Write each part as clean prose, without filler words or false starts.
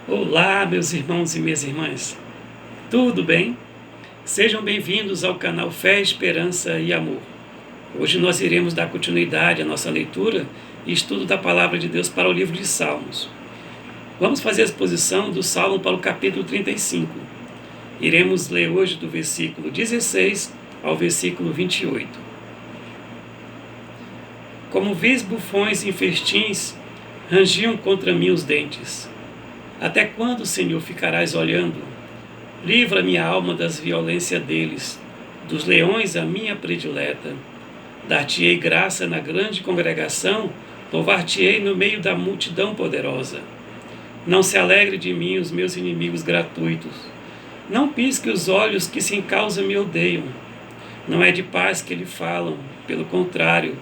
Olá, meus irmãos e minhas irmãs, tudo bem? Sejam bem-vindos ao canal Fé, Esperança e Amor. Hoje nós iremos dar continuidade à nossa leitura e estudo da Palavra de Deus para o livro de Salmos. Vamos fazer a exposição do Salmo para o capítulo 35. Iremos ler hoje do versículo 16 ao versículo 28. Como vis bufões em festins, rangiam contra mim os dentes. Até quando, Senhor, ficarás olhando? Livra minha alma das violências deles, dos leões a minha predileta. Dar-te-ei graça na grande congregação, louvar-te-ei no meio da multidão poderosa. Não se alegre de mim os meus inimigos gratuitos. Não pisque os olhos que sem causa me odeiam. Não é de paz que lhe falam, pelo contrário,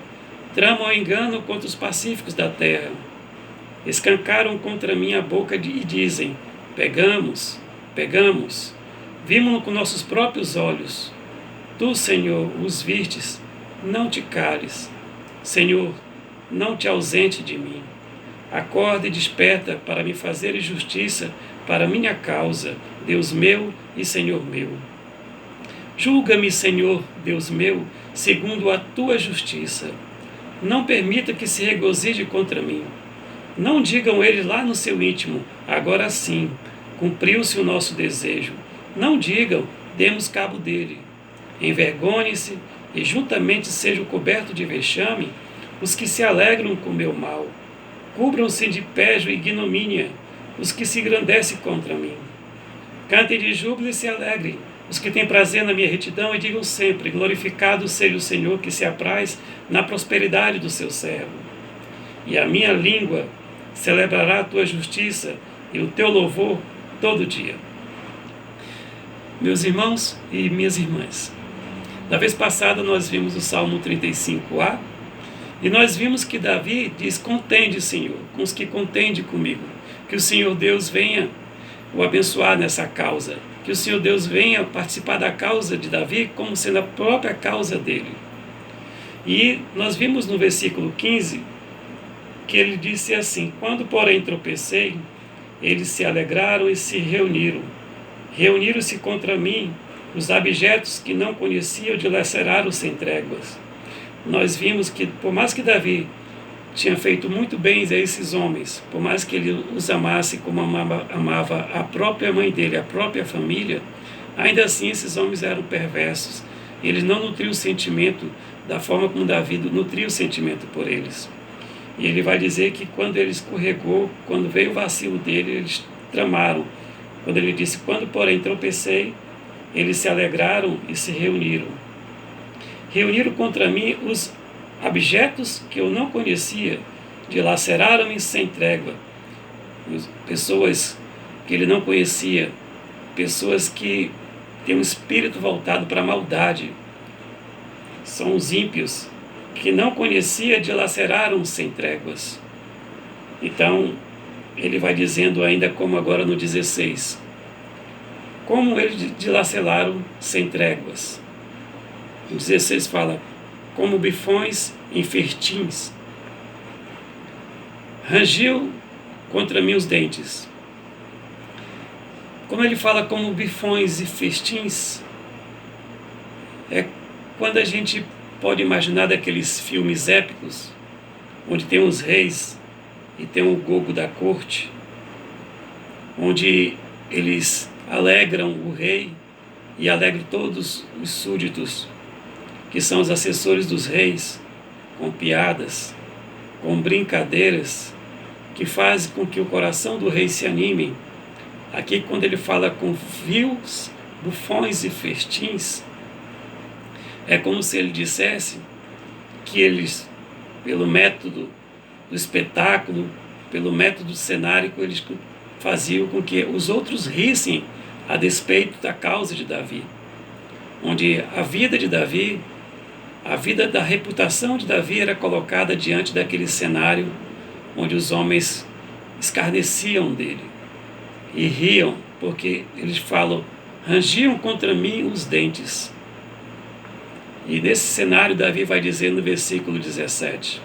tramam o engano contra os pacíficos da terra. Escancaram contra mim a boca e dizem: pegamos, vimos-no com nossos próprios olhos. Tu, Senhor, os vistes, não te cales. Senhor, não te ausente de mim. Acorda e desperta para me fazer justiça para minha causa, Deus meu e Senhor meu. Julga-me, Senhor, Deus meu, segundo a tua justiça. Não permita que se regozije contra mim. Não digam eles lá no seu íntimo: agora sim, cumpriu-se o nosso desejo. Não digam: demos cabo dele. Envergonhe-se e juntamente sejam cobertos de vexame os que se alegram com meu mal. Cubram-se de pejo e ignomínia os que se engrandecem contra mim. Cantem de júbilo e se alegrem os que têm prazer na minha retidão, e digam sempre: glorificado seja o Senhor, que se apraz na prosperidade do seu servo. E a minha língua celebrará a tua justiça e o teu louvor todo dia. Meus irmãos e minhas irmãs, na vez passada nós vimos o Salmo 35a, e nós vimos que Davi diz: contende, Senhor, com os que contendem comigo, que o Senhor Deus venha o abençoar nessa causa, que o Senhor Deus venha participar da causa de Davi como sendo a própria causa dele. E nós vimos no versículo 15 que ele disse assim: quando porém tropecei, eles se alegraram e se reuniram. Reuniram-se contra mim os abjetos que não conheciam, dilaceraram sem tréguas. Nós vimos que, por mais que Davi tinha feito muito bem a esses homens, por mais que ele os amasse como amava a própria mãe dele, a própria família, ainda assim esses homens eram perversos. Eles não nutriam o sentimento da forma como Davi nutria o sentimento por eles. E ele vai dizer que quando ele escorregou, quando veio o vacilo dele, eles tramaram. Quando ele disse: quando porém tropecei, eles se alegraram e se reuniram. Reuniram contra mim os abjetos que eu não conhecia, dilaceraram-me sem trégua. Pessoas que ele não conhecia, pessoas que têm um espírito voltado para a maldade, são os ímpios, que não conhecia, dilaceraram sem tréguas. Então, ele vai dizendo ainda, como agora no 16, como eles dilaceraram sem tréguas. O 16 fala: como bifões em festins, rangiu contra mim os dentes. Como ele fala como bifões e festins, é quando a gente pode imaginar daqueles filmes épicos, onde tem os reis e tem o gogo da corte, onde eles alegram o rei e alegram todos os súditos, que são os assessores dos reis, com piadas, com brincadeiras, que fazem com que o coração do rei se anime. Aqui, quando ele fala com vios, bufões e festins, é como se ele dissesse que eles, pelo método do espetáculo, pelo método cenárico, eles faziam com que os outros rissem a despeito da causa de Davi. Onde a vida de Davi, a vida da reputação de Davi era colocada diante daquele cenário onde os homens escarneciam dele e riam, porque eles falam: rangiam contra mim os dentes. E nesse cenário, Davi vai dizer no versículo 17: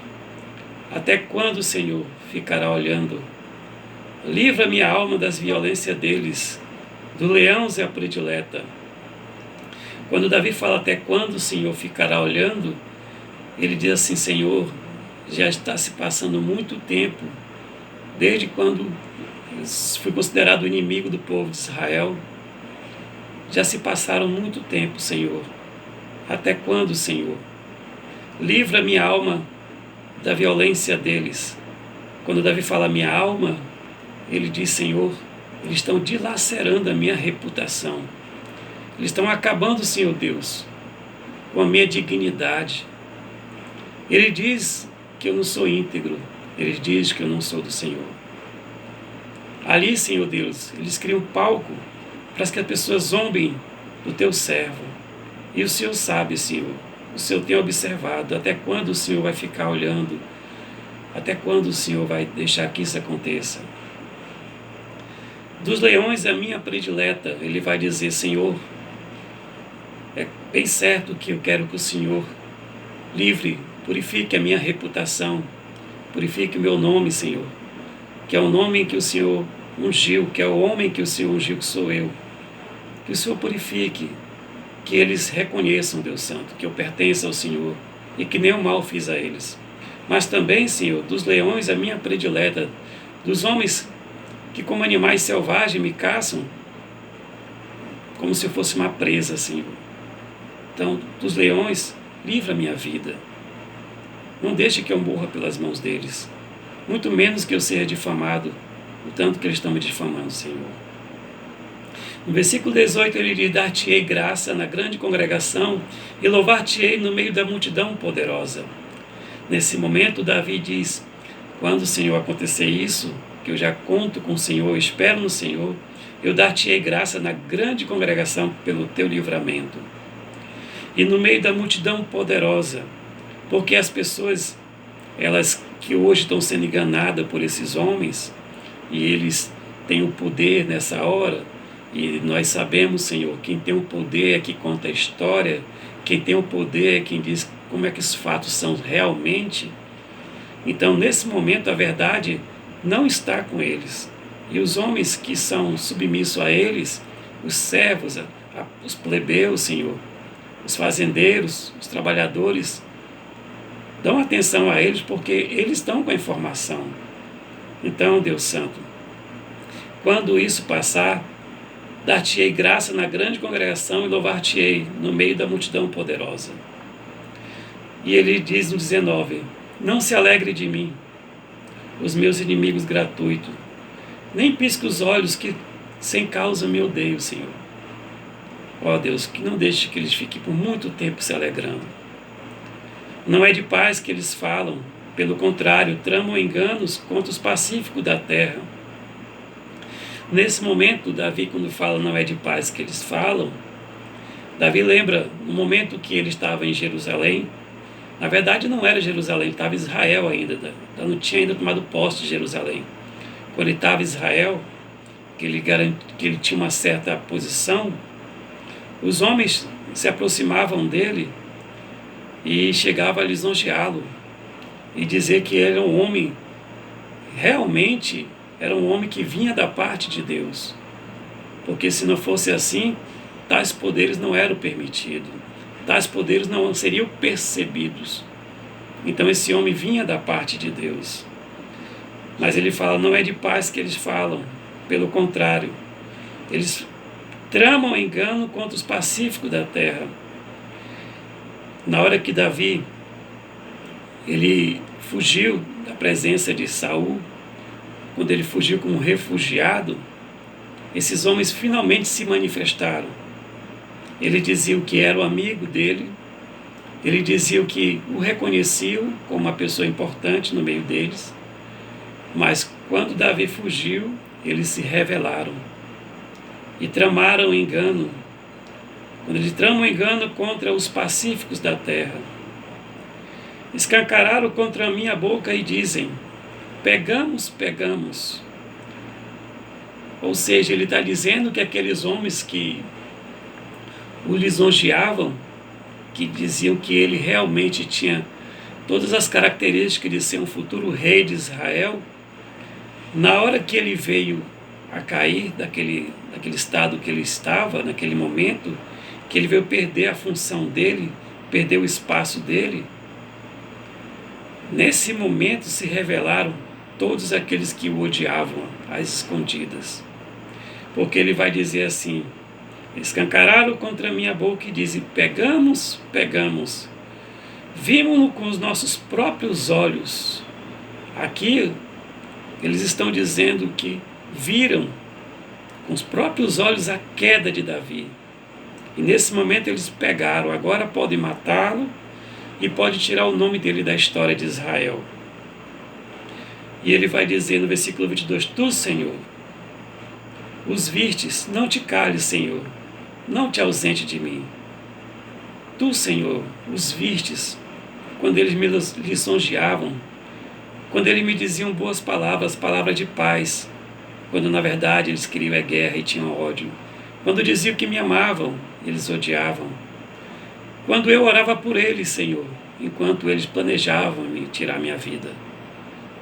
até quando, Senhor, ficará olhando? Livra minha alma das violências deles. Do leão é a predileta. Quando Davi fala até quando o Senhor ficará olhando, ele diz assim: Senhor, já está se passando muito tempo, desde quando fui considerado inimigo do povo de Israel. Já se passaram muito tempo, Senhor. Até quando, Senhor? Livra minha alma da violência deles. Quando Davi fala minha alma, ele diz: Senhor, eles estão dilacerando a minha reputação. Eles estão acabando, Senhor Deus, com a minha dignidade. Ele diz que eu não sou íntegro. Ele diz que eu não sou do Senhor. Ali, Senhor Deus, eles criam um palco para que as pessoas zombem do teu servo. E o Senhor sabe, Senhor. O Senhor tem observado até quando o Senhor vai ficar olhando. Até quando o Senhor vai deixar que isso aconteça. Dos leões é a minha predileta. Ele vai dizer: Senhor, é bem certo que eu quero que o Senhor livre, purifique a minha reputação, purifique o meu nome, Senhor, que é o nome que o Senhor ungiu, que é o homem que o Senhor ungiu, que sou eu. Que o Senhor purifique, que eles reconheçam, Deus Santo, que eu pertenço ao Senhor e que nenhum mal fiz a eles. Mas também, Senhor, dos leões a minha predileta, dos homens que como animais selvagens me caçam, como se eu fosse uma presa, Senhor. Então, dos leões, livra a minha vida. Não deixe que eu morra pelas mãos deles. Muito menos que eu seja difamado, o tanto que eles estão me difamando, Senhor. No versículo 18 ele diz: dar-te-ei graça na grande congregação e louvar-te-ei no meio da multidão poderosa. Nesse momento, Davi diz: quando o Senhor acontecer isso, que eu já conto com o Senhor, espero no Senhor, eu dar-te-ei graça na grande congregação pelo teu livramento. E no meio da multidão poderosa, porque as pessoas, elas que hoje estão sendo enganadas por esses homens, e eles têm o poder nessa hora, e nós sabemos, Senhor, quem tem o poder é que conta a história, quem tem o poder é quem diz como é que os fatos são realmente. Então, nesse momento, a verdade não está com eles. E os homens que são submissos a eles, os servos, os plebeus, Senhor, os fazendeiros, os trabalhadores, dão atenção a eles porque eles estão com a informação. Então, Deus Santo, quando isso passar, dar-te-ei graça na grande congregação e louvar-te-ei no meio da multidão poderosa. E ele diz no 19: não se alegre de mim, os meus inimigos gratuitos, nem pisque os olhos que sem causa me odeiam, Senhor. Ó Deus, que não deixe que eles fiquem por muito tempo se alegrando. Não é de paz que eles falam, pelo contrário, tramam enganos contra os pacíficos da terra. Nesse momento, Davi, quando fala não é de paz que eles falam, Davi lembra no momento que ele estava em Jerusalém. Na verdade não era Jerusalém, estava em Israel ainda, não tinha ainda tomado posse de Jerusalém. Quando ele estava em Israel, que ele tinha uma certa posição, os homens se aproximavam dele e chegavam a lisonjeá-lo e dizer que ele era um homem, realmente era um homem que vinha da parte de Deus, porque se não fosse assim, tais poderes não eram permitidos, tais poderes não seriam percebidos. Então esse homem vinha da parte de Deus. Mas ele fala, não é de paz que eles falam, pelo contrário, eles tramam engano contra os pacíficos da terra. Na hora que Davi ele fugiu da presença de Saul, quando ele fugiu como refugiado, esses homens finalmente se manifestaram. Ele dizia que era o amigo dele, ele dizia que o reconheciam como uma pessoa importante no meio deles, mas quando Davi fugiu, eles se rebelaram e tramaram engano. Quando eles tramam engano contra os pacíficos da terra, escancararam contra a minha boca e dizem, pegamos, pegamos. Ou seja, ele está dizendo que aqueles homens que o lisonjeavam, que diziam que ele realmente tinha todas as características de ser um futuro rei de Israel, Na hora que ele veio a cair daquele estado que ele estava, naquele momento, que ele veio perder a função dele, perder o espaço dele, nesse momento se revelaram todos aqueles que o odiavam às escondidas. Porque ele vai dizer assim: escancararam contra minha boca e dizem: pegamos, pegamos, vimos-no com os nossos próprios olhos. Aqui eles estão dizendo que viram com os próprios olhos a queda de Davi. E nesse momento eles pegaram, agora podem matá-lo e pode tirar o nome dele da história de Israel. E ele vai dizer no versículo 22, tu, Senhor, os vistes, não te cales, Senhor, não te ausente de mim. Tu, Senhor, os vistes, quando eles me lisonjeavam, quando eles me diziam boas palavras, palavras de paz, quando na verdade eles queriam a guerra e tinham ódio. Quando diziam que me amavam, eles odiavam. Quando eu orava por eles, Senhor, enquanto eles planejavam me tirar minha vida.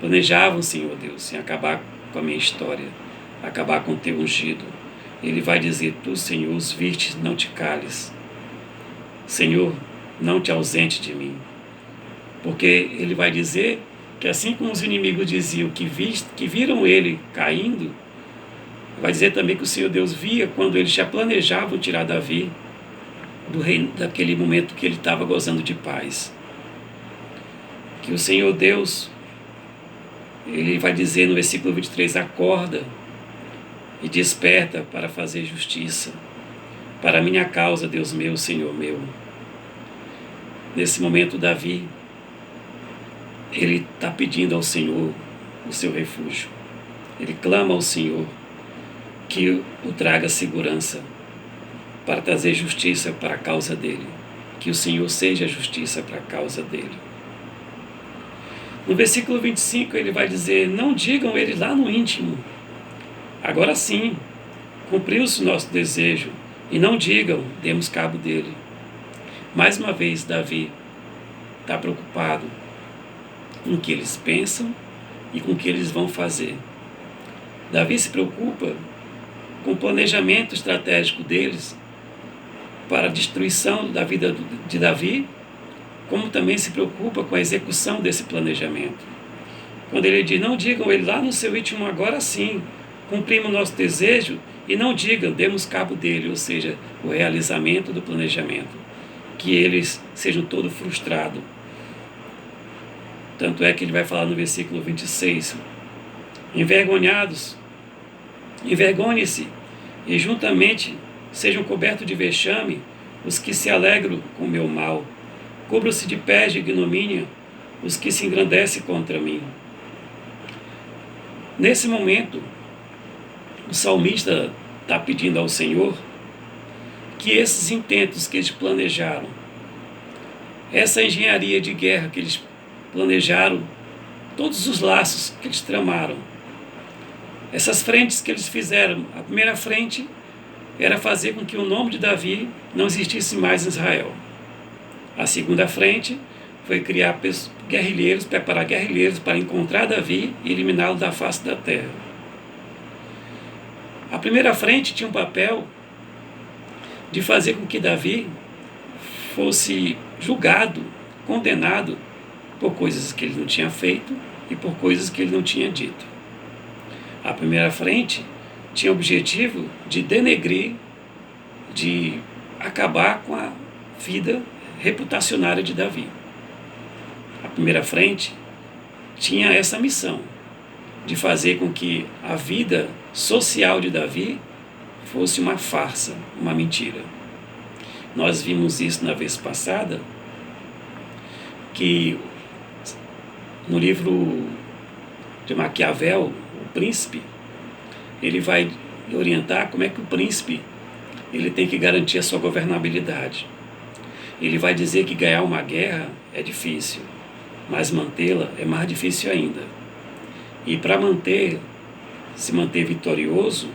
Planejavam, Senhor Deus, em acabar com a minha história, acabar com o teu ungido. Ele vai dizer, tu, Senhor, os vistes, não te cales. Senhor, não te ausente de mim. Porque ele vai dizer que assim como os inimigos diziam que viram ele caindo, vai dizer também que o Senhor Deus via quando eles já planejavam tirar Davi do reino, daquele momento que ele estava gozando de paz. Que o Senhor Deus, ele vai dizer no versículo 23, acorda e desperta para fazer justiça, para a minha causa, Deus meu, Senhor meu. Nesse momento, Davi, ele está pedindo ao Senhor o seu refúgio. Ele clama ao Senhor que o traga segurança para trazer justiça para a causa dele. Que o Senhor seja justiça para a causa dele. No versículo 25 ele vai dizer, não digam ele lá no íntimo, agora sim, cumpriu-se o nosso desejo, e não digam, demos cabo dele. Mais uma vez Davi está preocupado com o que eles pensam e com o que eles vão fazer. Davi se preocupa com o planejamento estratégico deles para a destruição da vida de Davi, como também se preocupa com a execução desse planejamento. Quando ele diz, não digam ele lá no seu íntimo, agora sim, cumprimos o nosso desejo, e não digam, demos cabo dele, ou seja, o realizamento do planejamento, que eles sejam todos frustrados. Tanto é que ele vai falar no versículo 26, envergonhados, envergonhe-se, e juntamente sejam cobertos de vexame os que se alegram com o meu mal, cubram-se de pés de ignomínia os que se engrandecem contra mim. Nesse momento, o salmista está pedindo ao Senhor que esses intentos que eles planejaram, essa engenharia de guerra que eles planejaram, todos os laços que eles tramaram, essas frentes que eles fizeram, a primeira frente era fazer com que o nome de Davi não existisse mais em Israel. A segunda frente foi criar guerrilheiros, preparar guerrilheiros para encontrar Davi e eliminá-lo da face da terra. A primeira frente tinha um papel de fazer com que Davi fosse julgado, condenado por coisas que ele não tinha feito e por coisas que ele não tinha dito. A primeira frente tinha o objetivo de denegrir, de acabar com a vida reputacionária de Davi. A primeira frente tinha essa missão de fazer com que a vida social de Davi fosse uma farsa, uma mentira. Nós vimos isso na vez passada, que no livro de Maquiavel, o príncipe, ele vai orientar como é que o príncipe ele tem que garantir a sua governabilidade. Ele vai dizer que ganhar uma guerra é difícil, mas mantê-la é mais difícil ainda. E para se manter vitorioso,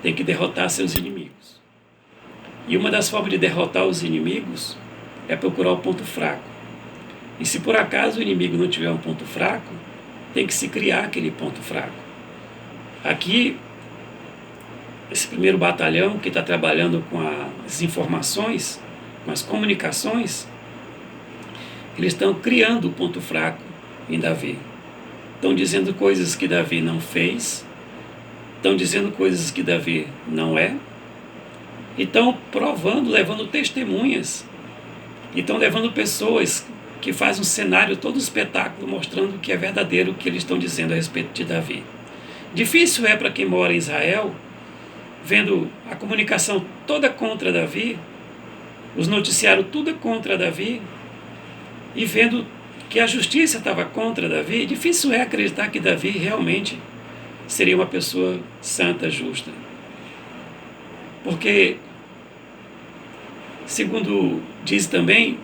tem que derrotar seus inimigos. E uma das formas de derrotar os inimigos é procurar o ponto fraco. E se por acaso o inimigo não tiver um ponto fraco, tem que se criar aquele ponto fraco. Aqui, esse primeiro batalhão que está trabalhando com as informações, com as comunicações, eles estão criando o ponto fraco em Davi. Estão dizendo coisas que Davi não fez, estão dizendo coisas que Davi não é, e estão provando, levando testemunhas, e estão levando pessoas que fazem um cenário, todo um espetáculo, mostrando que é verdadeiro o que eles estão dizendo a respeito de Davi. Difícil é para quem mora em Israel, vendo a comunicação toda contra Davi, os noticiários tudo contra Davi, e vendo que a justiça estava contra Davi, difícil é acreditar que Davi realmente seria uma pessoa santa, justa. Porque, segundo diz também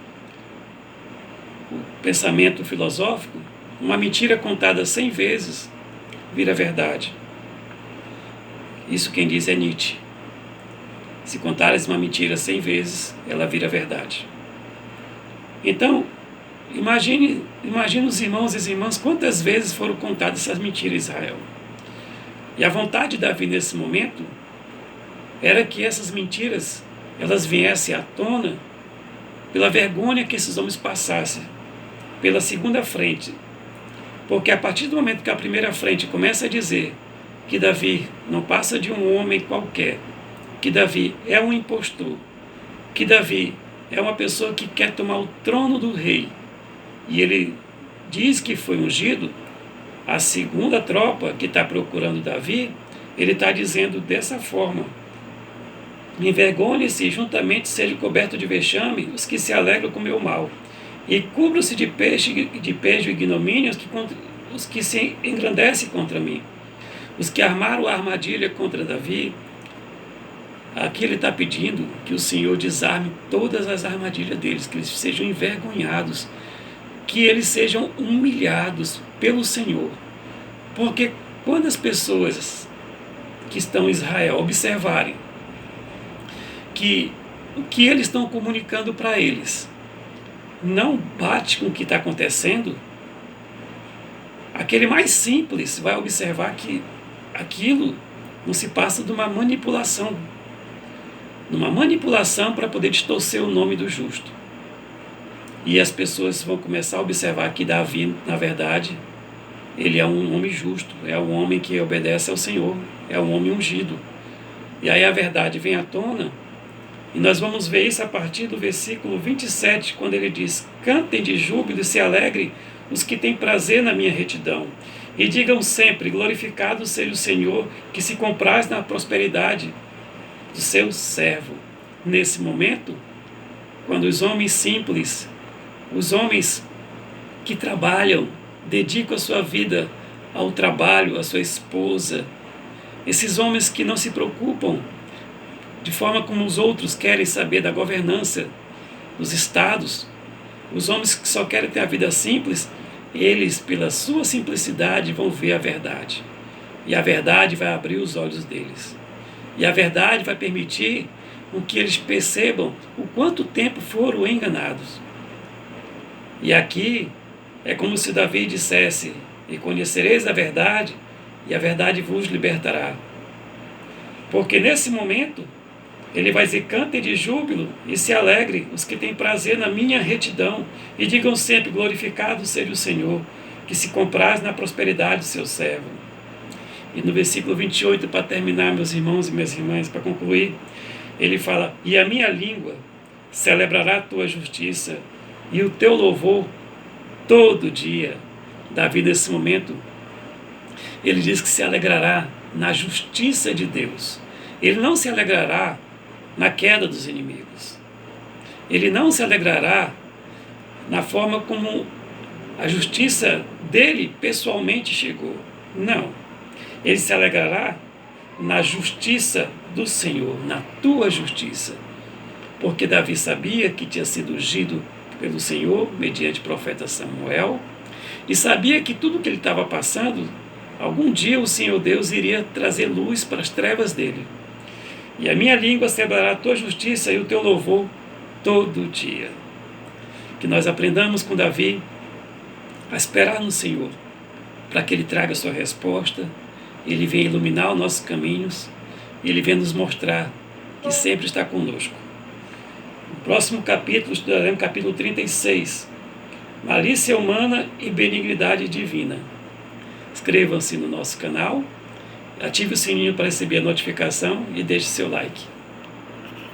o pensamento filosófico, uma mentira contada 100 vezes vira verdade. Isso quem diz é Nietzsche. Se contares uma mentira 100 vezes, ela vira verdade. Então, imagine os irmãos e as irmãs quantas vezes foram contadas essas mentiras em Israel. E a vontade de Davi nesse momento era que essas mentiras elas viessem à tona pela vergonha que esses homens passassem, pela segunda frente. Porque a partir do momento que a primeira frente começa a dizer que Davi não passa de um homem qualquer, que Davi é um impostor, que Davi é uma pessoa que quer tomar o trono do rei, e ele diz que foi ungido, a segunda tropa que está procurando Davi, ele está dizendo dessa forma: envergonhe-se e juntamente seja coberto de vexame os que se alegram com meu mal, e cubram-se de pejo e ignomínia os que se engrandecem contra mim, os que armaram a armadilha contra Davi. Aqui ele está pedindo que o Senhor desarme todas as armadilhas deles, que eles sejam envergonhados, que eles sejam humilhados pelo Senhor. Porque quando as pessoas que estão em Israel observarem que o que eles estão comunicando para eles não bate com o que está acontecendo, aquele mais simples vai observar que aquilo não se passa de uma manipulação para poder distorcer o nome do justo. E as pessoas vão começar a observar que Davi, na verdade, ele é um homem justo, é um homem que obedece ao Senhor, é um homem ungido. E aí a verdade vem à tona, e nós vamos ver isso a partir do versículo 27, quando ele diz: cantem de júbilo e se alegrem os que têm prazer na minha retidão, e digam sempre: glorificado seja o Senhor, que se compraz na prosperidade do seu servo. Nesse momento, quando os homens simples, os homens que trabalham, dedicam a sua vida ao trabalho, à sua esposa, esses homens que não se preocupam de forma como os outros querem saber da governança dos estados, os homens que só querem ter a vida simples, eles, pela sua simplicidade, vão ver a verdade. E a verdade vai abrir os olhos deles. E a verdade vai permitir que eles percebam o quanto tempo foram enganados. E aqui é como se Davi dissesse: e conhecereis a verdade, e a verdade vos libertará. Porque nesse momento, ele vai dizer: cantem de júbilo e se alegrem os que têm prazer na minha retidão, e digam sempre: glorificado seja o Senhor, que se compraz na prosperidade do seu servo. E no versículo 28, para terminar, meus irmãos e minhas irmãs, para concluir, ele fala: e a minha língua celebrará a tua justiça, e o teu louvor todo dia. Davi, nesse momento, ele diz que se alegrará na justiça de Deus. Ele não se alegrará na queda dos inimigos. Ele não se alegrará na forma como a justiça dele pessoalmente chegou. Não. Ele se alegrará na justiça do Senhor, na tua justiça. Porque Davi sabia que tinha sido ungido pelo Senhor, mediante o profeta Samuel, e sabia que tudo que ele estava passando, algum dia o Senhor Deus iria trazer luz para as trevas dele. E a minha língua celebrará a tua justiça e o teu louvor todo dia. Que nós aprendamos com Davi a esperar no Senhor, para que ele traga a sua resposta, Ele vem iluminar os nossos caminhos, Ele vem nos mostrar que sempre está conosco. No próximo capítulo, estudaremos capítulo 36, Malícia Humana e Benignidade Divina. Inscrevam-se no nosso canal, ative o sininho para receber a notificação e deixe seu like.